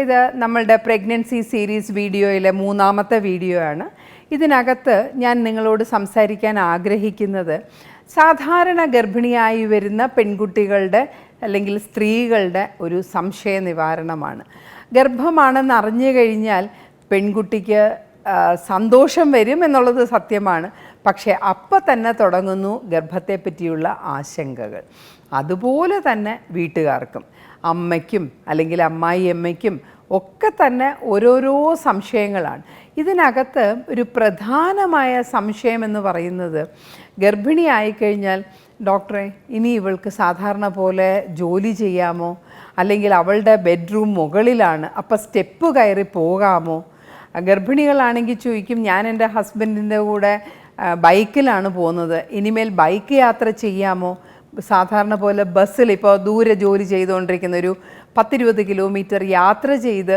ഇത് നമ്മളുടെ pregnancy series വീഡിയോയിലെ മൂന്നാമത്തെ വീഡിയോ ആണ്. ഇതിനകത്ത് ഞാൻ നിങ്ങളോട് സംസാരിക്കാൻ ആഗ്രഹിക്കുന്നത് സാധാരണ ഗർഭിണിയായി വരുന്ന പെൺകുട്ടികളുടെ അല്ലെങ്കിൽ സ്ത്രീകളുടെ ഒരു സംശയ നിവാരണമാണ്. ഗർഭമാണെന്ന് അറിഞ്ഞു കഴിഞ്ഞാൽ പെൺകുട്ടിക്ക് സന്തോഷം വരും എന്നുള്ളത് സത്യമാണ്. പക്ഷേ അപ്പം തന്നെ തുടങ്ങുന്നു ഗർഭത്തെ പറ്റിയുള്ള ആശങ്കകൾ. അതുപോലെ തന്നെ വീട്ടുകാർക്കും അമ്മയ്ക്കും അല്ലെങ്കിൽ അമ്മായിയമ്മയ്ക്കും ഒക്കെ തന്നെ ഓരോരോ സംശയങ്ങളാണ്. ഇതിനകത്ത് ഒരു പ്രധാനമായ സംശയം എന്ന് പറയുന്നത്, ഗർഭിണി ആയിക്കഴിഞ്ഞാൽ ഡോക്ടറെ ഇനി ഇവൾക്ക് സാധാരണ പോലെ ജോലി ചെയ്യാമോ, അല്ലെങ്കിൽ അവളുടെ ബെഡ്റൂം മുകളിലാണ്, അപ്പോൾ സ്റ്റെപ്പ് കയറി പോകാമോ? ഗർഭിണികളാണെങ്കിൽ ചോദിക്കും, ഞാൻ എൻ്റെ ഹസ്ബൻഡിൻ്റെ കൂടെ ബൈക്കിലാണ് പോകുന്നത്, ഇനിമേൽ ബൈക്ക് യാത്ര ചെയ്യാമോ? സാധാരണ പോലെ ബസ്സിൽ ഇപ്പോൾ ദൂരെ ജോലി ചെയ്തുകൊണ്ടിരിക്കുന്ന ഒരു 10-20 കിലോമീറ്റർ യാത്ര ചെയ്ത്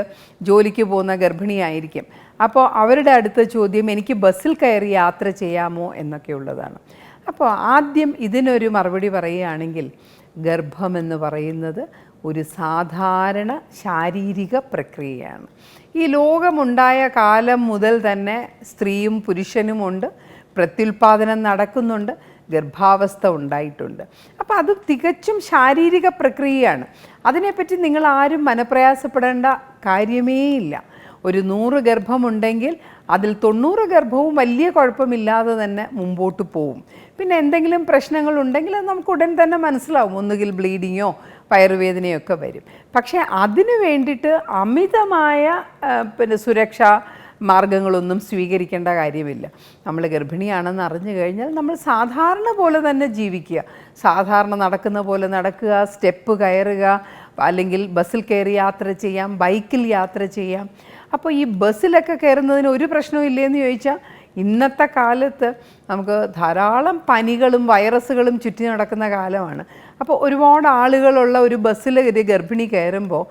ജോലിക്ക് പോകുന്ന ഗർഭിണിയായിരിക്കും. അപ്പോൾ അവരുടെ അടുത്ത ചോദ്യം, എനിക്ക് ബസ്സിൽ കയറി യാത്ര ചെയ്യാമോ എന്നൊക്കെ ഉള്ളതാണ്. അപ്പോൾ ആദ്യം ഇതിനൊരു മറുപടി പറയുകയാണെങ്കിൽ, ഗർഭമെന്ന് പറയുന്നത് ഒരു സാധാരണ ശാരീരിക പ്രക്രിയയാണ്. ഈ ലോകമുണ്ടായ കാലം മുതൽ തന്നെ സ്ത്രീയും പുരുഷനുമുണ്ട്, പ്രത്യുൽപാദനം നടക്കുന്നുണ്ട്, ഗർഭാവസ്ഥ ഉണ്ടായിട്ടുണ്ട്. അപ്പോൾ അത് തികച്ചും ശാരീരിക പ്രക്രിയയാണ്. അതിനെപ്പറ്റി നിങ്ങൾ ആരും മനപ്രയാസപ്പെടേണ്ട കാര്യമേ ഇല്ല. ഒരു 100 ഗർഭമുണ്ടെങ്കിൽ അതിൽ 90 ഗർഭവും വലിയ കുഴപ്പമില്ലാതെ തന്നെ മുമ്പോട്ട് പോവും. പിന്നെ എന്തെങ്കിലും പ്രശ്നങ്ങളുണ്ടെങ്കിൽ അത് നമുക്ക് ഉടൻ തന്നെ മനസ്സിലാവും. ഒന്നുകിൽ ബ്ലീഡിങ്ങോ വയറുവേദനയോ ഒക്കെ വരും. പക്ഷേ അതിന് വേണ്ടിയിട്ട് അമിതമായ സുരക്ഷാ മാർഗങ്ങളൊന്നും സ്വീകരിക്കേണ്ട കാര്യമില്ല. നമ്മൾ ഗർഭിണിയാണെന്ന് അറിഞ്ഞു കഴിഞ്ഞാൽ നമ്മൾ സാധാരണ പോലെ തന്നെ ജീവിക്കുക. സാധാരണ നടക്കുന്ന പോലെ നടക്കുക, സ്റ്റെപ്പ് കയറുക, അല്ലെങ്കിൽ ബസ്സിൽ കയറി യാത്ര ചെയ്യാം, ബൈക്കിൽ യാത്ര ചെയ്യാം. അപ്പോൾ ഈ ബസ്സിലൊക്കെ കയറുന്നതിന് ഒരു പ്രശ്നവും ഇല്ലയെന്ന് ചോദിച്ചാൽ, ഇന്നത്തെ കാലത്ത് നമുക്ക് ധാരാളം പനികളും വൈറസുകളും ചുറ്റി നടക്കുന്ന കാലമാണ്. അപ്പോൾ ഒരുപാട് ആളുകളുള്ള ഒരു ബസ്സിൽ ഒരു ഗർഭിണി കയറുമ്പോൾ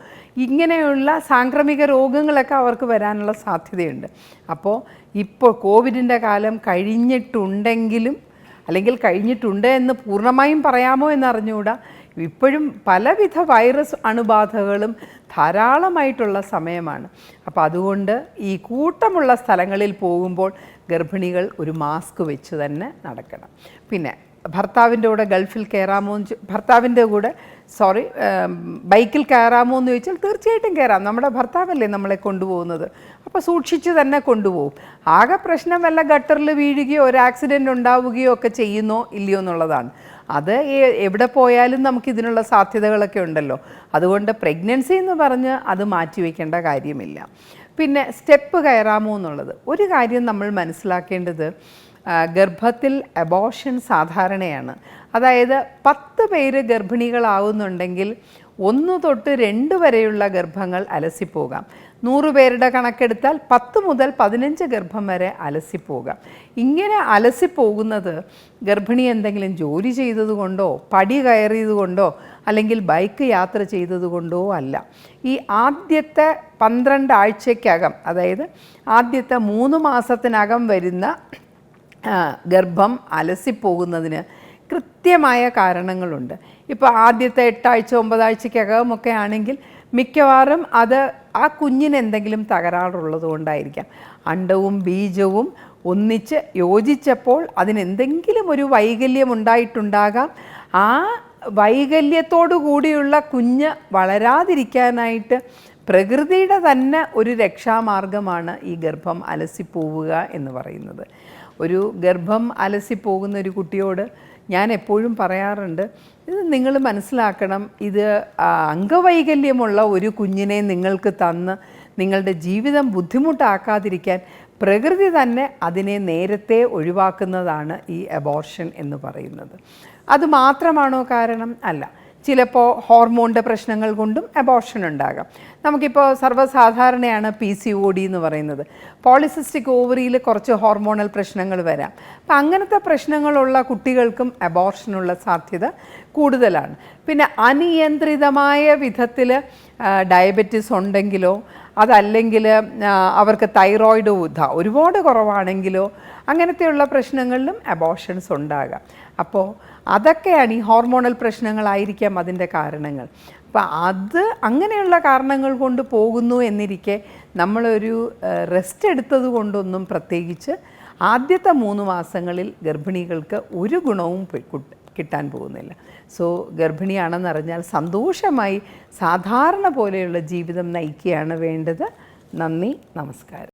ഇങ്ങനെയുള്ള സാംക്രമിക രോഗങ്ങളൊക്കെ അവർക്ക് വരാനുള്ള സാധ്യതയുണ്ട്. അപ്പോൾ ഇപ്പോൾ കോവിഡിൻ്റെ കാലം കഴിഞ്ഞിട്ടുണ്ടെങ്കിലും, അല്ലെങ്കിൽ കഴിഞ്ഞിട്ടുണ്ട് എന്ന് പൂർണ്ണമായും പറയാമോ എന്നറിഞ്ഞുകൂടാ, ഇപ്പോഴും പലവിധ വൈറസ് അണുബാധകളും ധാരാളമായിട്ടുള്ള സമയമാണ്. അപ്പോൾ അതുകൊണ്ട് ഈ കൂട്ടമുള്ള സ്ഥലങ്ങളിൽ പോകുമ്പോൾ ഗർഭിണികൾ ഒരു മാസ്ക് വെച്ച് തന്നെ നടക്കണം. പിന്നെ ഭർത്താവിൻ്റെ കൂടെ ഗൾഫിൽ കയറാമോ ബൈക്കിൽ കയറാമോ എന്ന് ചോദിച്ചാൽ തീർച്ചയായിട്ടും കയറാം. നമ്മുടെ ഭർത്താവല്ലേ നമ്മളെ കൊണ്ടുപോകുന്നത്, അപ്പോൾ സൂക്ഷിച്ച് തന്നെ കൊണ്ടുപോകും. ആകെ പ്രശ്നം വല്ല ഗട്ടറിൽ വീഴുകയോ ഒരു ആക്സിഡൻറ്റ് ഉണ്ടാവുകയോ ഒക്കെ ചെയ്യുന്നോ ഇല്ലയോ എന്നുള്ളതാണ്. അത് എവിടെ പോയാലും നമുക്കിതിനുള്ള സാധ്യതകളൊക്കെ ഉണ്ടല്ലോ. അതുകൊണ്ട് പ്രഗ്നൻസി എന്ന് പറഞ്ഞ് അത് മാറ്റിവെക്കേണ്ട കാര്യമില്ല. പിന്നെ സ്റ്റെപ്പ് കയറാമോ എന്നുള്ളത് ഒരു കാര്യം നമ്മൾ മനസ്സിലാക്കേണ്ടത്, ഗർഭത്തിൽ അബോർഷൻ സാധാരണയാണ്. അതായത് 10 പേര് ഗർഭിണികളാവുന്നുണ്ടെങ്കിൽ 1 തൊട്ട് 2 വരെയുള്ള ഗർഭങ്ങൾ അലസിപ്പോകാം. 100 പേരുടെ കണക്കെടുത്താൽ 10 മുതൽ 15 ഗർഭം വരെ അലസിപ്പോകാം. ഇങ്ങനെ അലസിപ്പോകുന്നത് ഗർഭിണി എന്തെങ്കിലും ജോലി ചെയ്തതുകൊണ്ടോ, പടി കയറിയതുകൊണ്ടോ, അല്ലെങ്കിൽ ബൈക്ക് യാത്ര ചെയ്തതുകൊണ്ടോ അല്ല. ഈ ആദ്യത്തെ 12 ആഴ്ചയ്ക്കകം, അതായത് ആദ്യത്തെ 3 മാസത്തിനകം വരുന്ന ഗർഭം അലസിപ്പോകുന്നതിന് കൃത്യമായ കാരണങ്ങളുണ്ട്. ഇപ്പോൾ ആദ്യത്തെ 8 ആഴ്ച 9 ആഴ്ചയ്ക്കകമൊക്കെ ആണെങ്കിൽ മിക്കവാറും അത് ആ കുഞ്ഞിന് എന്തെങ്കിലും തകരാറുള്ളത് കൊണ്ടായിരിക്കാം. അണ്ടവും ബീജവും ഒന്നിച്ച് യോജിച്ചപ്പോൾ അതിനെന്തെങ്കിലും ഒരു വൈകല്യം ഉണ്ടായിട്ടുണ്ടാകാം. ആ വൈകല്യത്തോടു കൂടിയുള്ള കുഞ്ഞ് വളരാതിരിക്കാനായിട്ട് പ്രകൃതിയുടെ തന്നെ ഒരു രക്ഷാമാർഗമാണ് ഈ ഗർഭം അലസിപ്പോവുക എന്ന് പറയുന്നത്. ഒരു ഗർഭം അലസിപ്പോകുന്ന ഒരു കുട്ടിയോട് ഞാൻ എപ്പോഴും പറയാറുണ്ട്, ഇത് നിങ്ങൾ മനസ്സിലാക്കണം, ഇത് അംഗവൈകല്യമുള്ള ഒരു കുഞ്ഞിനെ നിങ്ങൾക്ക് തന്ന് നിങ്ങളുടെ ജീവിതം ബുദ്ധിമുട്ടാക്കാതിരിക്കാൻ പ്രകൃതി തന്നെ അതിനെ നേരത്തെ ഒഴിവാക്കുന്നതാണ് ഈ അബോർഷൻ എന്ന് പറയുന്നത്. അതുമാത്രമാണോ കാരണം? അല്ല. ചിലപ്പോൾ ഹോർമോണിൻ്റെ പ്രശ്നങ്ങൾ കൊണ്ടും അബോർഷൻ ഉണ്ടാകാം. നമുക്കിപ്പോൾ സർവ്വസാധാരണയാണ് PCOD എന്ന് പറയുന്നത്. പോളിസിസ്റ്റിക് ഓവറിയിൽ കുറച്ച് ഹോർമോണൽ പ്രശ്നങ്ങൾ വരാം. അപ്പം അങ്ങനത്തെ പ്രശ്നങ്ങളുള്ള കുട്ടികൾക്കും അബോർഷനുള്ള സാധ്യത കൂടുതലാണ്. പിന്നെ അനിയന്ത്രിതമായ വിധത്തിൽ ഡയബറ്റിസ് ഉണ്ടെങ്കിലോ, അതല്ലെങ്കിൽ അവർക്ക് തൈറോയിഡ് ഒരുപാട് കുറവാണെങ്കിലോ, അങ്ങനത്തെയുള്ള പ്രശ്നങ്ങളിലും അബോർഷൻസ് ഉണ്ടാകാം. അപ്പോൾ അതൊക്കെയാണ് ഈ ഹോർമോണൽ പ്രശ്നങ്ങളായിരിക്കാം അതിൻ്റെ കാരണങ്ങൾ. അപ്പം അത് അങ്ങനെയുള്ള കാരണങ്ങൾ കൊണ്ട് പോകുന്നു എന്നിരിക്കെ നമ്മളൊരു റെസ്റ്റ് എടുത്തത് കൊണ്ടൊന്നും പ്രത്യേകിച്ച് ആദ്യത്തെ 3 മാസങ്ങളിൽ ഗർഭിണികൾക്ക് ഒരു ഗുണവും കിട്ടാൻ പോകുന്നില്ല. സോ ഗർഭിണിയാണെന്നറിഞ്ഞാൽ സന്തോഷമായി സാധാരണ പോലെയുള്ള ജീവിതം നയിക്കുകയാണ് വേണ്ടത്. നന്ദി, നമസ്കാരം.